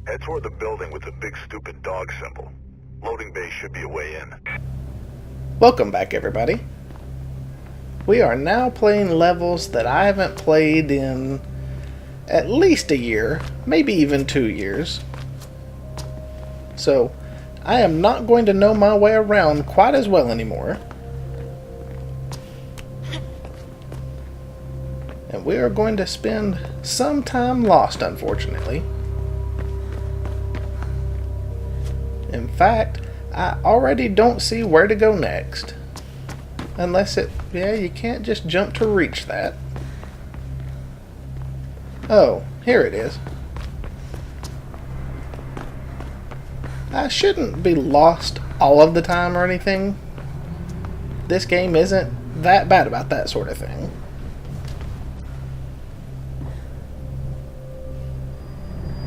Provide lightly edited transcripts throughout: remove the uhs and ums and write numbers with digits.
Head toward the building with the big stupid dog symbol. Loading bay should be a way in. Welcome back, everybody. We are now playing levels that I haven't played in at least a year, maybe even 2 years. So, I am not going to know my way around quite as well anymore. And we are going to spend some time lost, unfortunately. In fact, I already don't see where to go next. Unless you can't just jump to reach that. Oh, here it is. I shouldn't be lost all of the time or anything. This game isn't that bad about that sort of thing.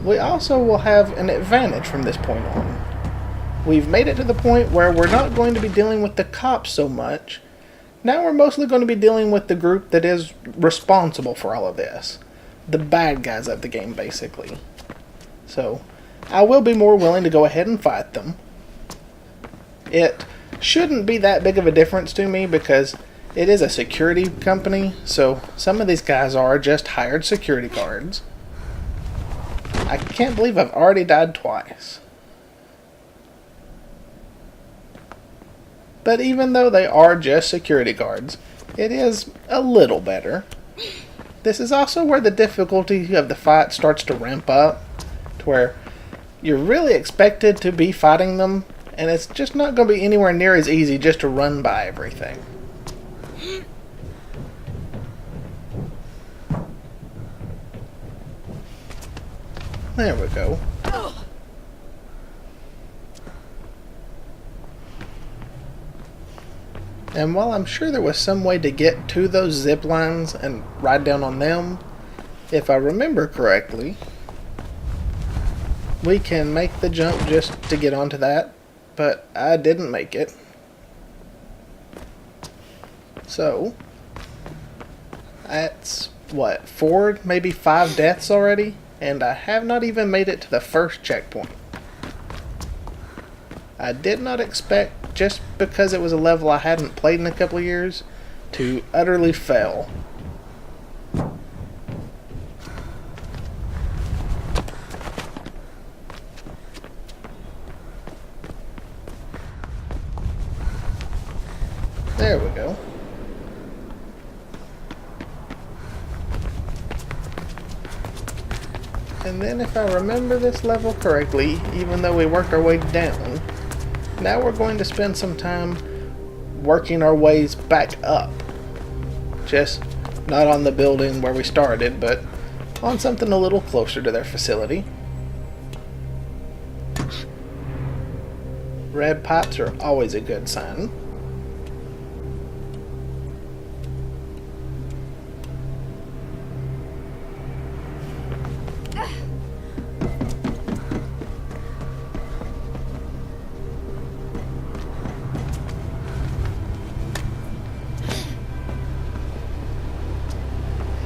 We also will have an advantage from this point on. We've made it to the point where we're not going to be dealing with the cops so much. Now we're mostly going to be dealing with the group that is responsible for all of this. The bad guys of the game, basically. So, I will be more willing to go ahead and fight them. It shouldn't be that big of a difference to me because it is a security company, so some of these guys are just hired security guards. I can't believe I've already died twice. But even though they are just security guards, it is a little better. This is also where the difficulty of the fight starts to ramp up, to where you're really expected to be fighting them, and it's just not going to be anywhere near as easy just to run by everything. There we go. And while I'm sure there was some way to get to those zip lines and ride down on them, if I remember correctly, we can make the jump just to get onto that, but I didn't make it. So, that's, 4, maybe 5 deaths already? And I have not even made it to the first checkpoint. I did not expect, just because it was a level I hadn't played in a couple of years, to utterly fail. There we go. And then if I remember this level correctly, even though we worked our way down, now we're going to spend some time working our ways back up. Just not on the building where we started, but on something a little closer to their facility. Red pipes are always a good sign.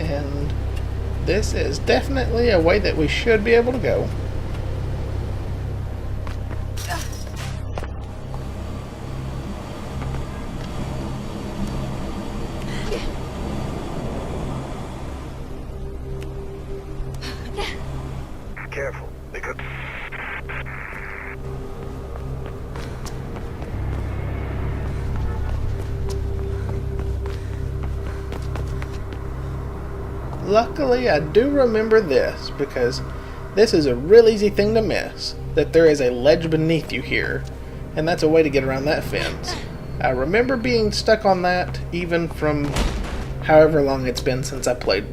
And this is definitely a way that we should be able to go. Careful, they could... Luckily, I do remember this, because this is a real easy thing to miss, that there is a ledge beneath you here, and that's a way to get around that fence. I remember being stuck on that, even from however long it's been since I played.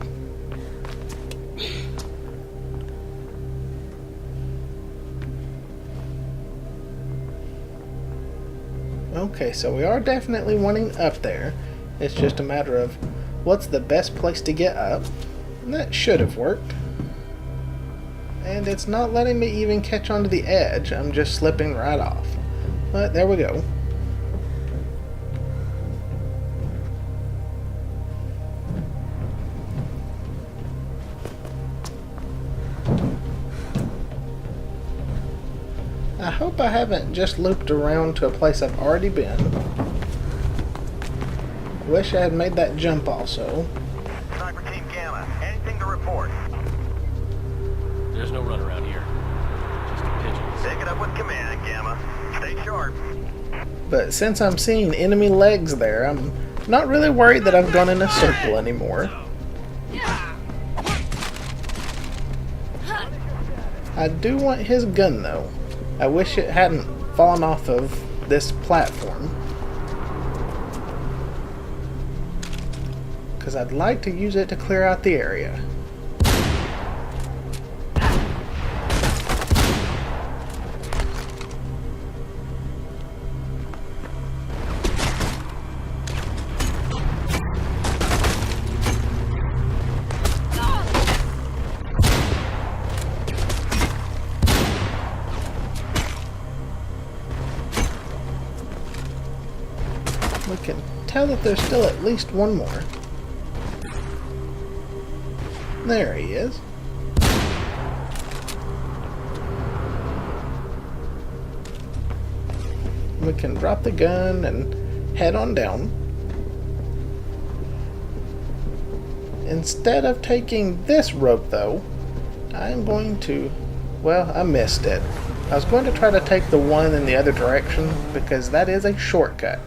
Okay, so we are definitely wanting up there. It's just a matter of what's the best place to get up. And that should have worked. And it's not letting me even catch onto the edge. I'm just slipping right off. But there we go. hope I haven't just looped around to a place I've already been. Wish I had made that jump also. Sniper Team Gamma, anything to report? There's no run around here. Just pigeons. Take it up with command, Gamma. Stay sharp. But since I'm seeing enemy legs there, I'm not really worried that I've gone in a circle anymore. I do want his gun though. I wish it hadn't fallen off of this platform, because I'd like to use it to clear out the area. We can tell that there's still at least one more. There he is. We can drop the gun and head on down. Instead of taking this rope though, I'm going to... well, I missed it. I was going to try to take the one in the other direction because that is a shortcut.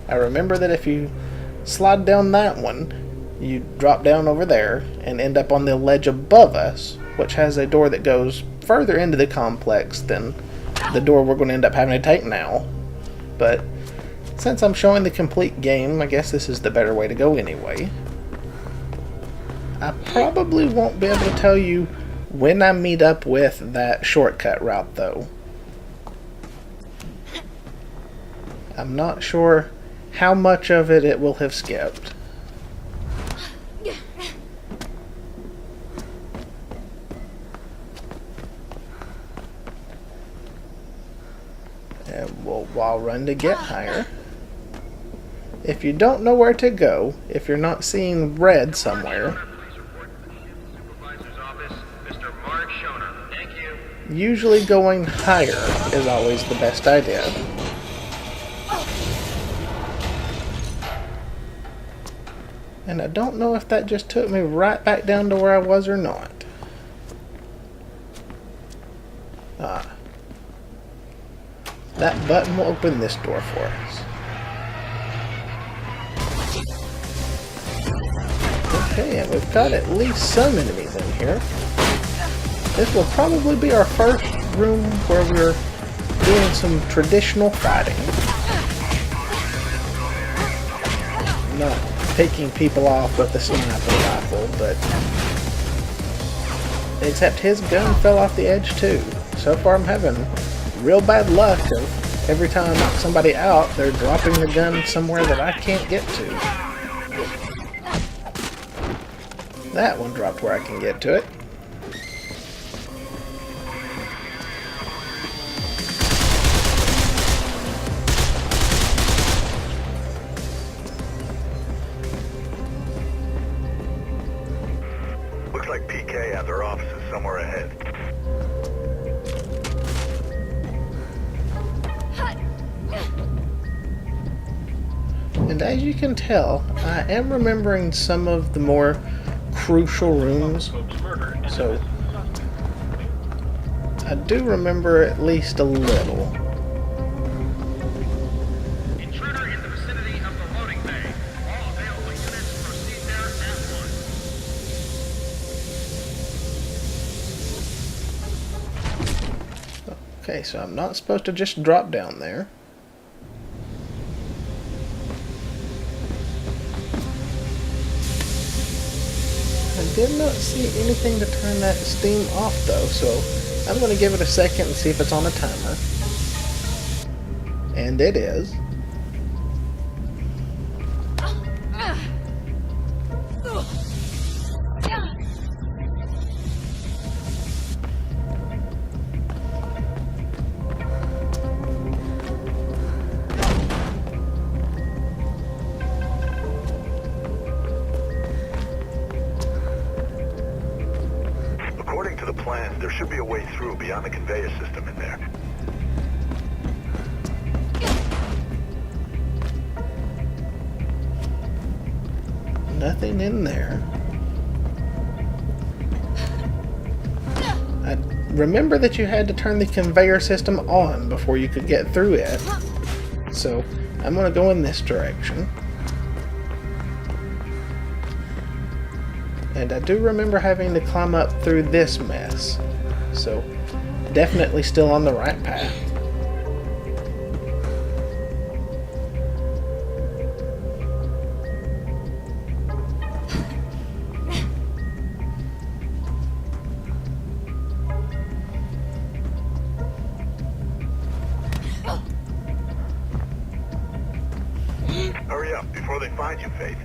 I remember that if you slide down that one, you drop down over there and end up on the ledge above us, which has a door that goes further into the complex than the door we're going to end up having to take now. But since I'm showing the complete game, I guess this is the better way to go anyway. I probably won't be able to tell you when I meet up with that shortcut route though. I'm not sure how much of it will have skipped. And we'll run to get higher. If you don't know where to go, if you're not seeing red somewhere, usually going higher is always the best idea. And I don't know if that just took me right back down to where I was or not. Ah. That button will open this door for us. Okay, and we've got at least some enemies in here. This will probably be our first room where we're doing some traditional fighting. Not picking people off with a sniper rifle, but except his gun fell off the edge too. So far I'm having real bad luck of every time I knock somebody out, they're dropping the gun somewhere that I can't get to. That one dropped where I can get to it. Looks like PK has their offices somewhere ahead. And as you can tell, I am remembering some of the more crucial rooms, so I do remember at least a little. Intruder in the vicinity of the loading bay. All available units proceed there at once. Okay, so I'm not supposed to just drop down there. I did not see anything to turn that steam off though, so I'm going to give it a second and see if it's on a timer. And it is. According to the plans, there should be a way through beyond the conveyor system in there. Nothing in there. Remember that you had to turn the conveyor system on before you could get through it. So, I'm going to go in this direction. And I do remember having to climb up through this mess. So, definitely still on the right path. Hurry up before they find you, Faith.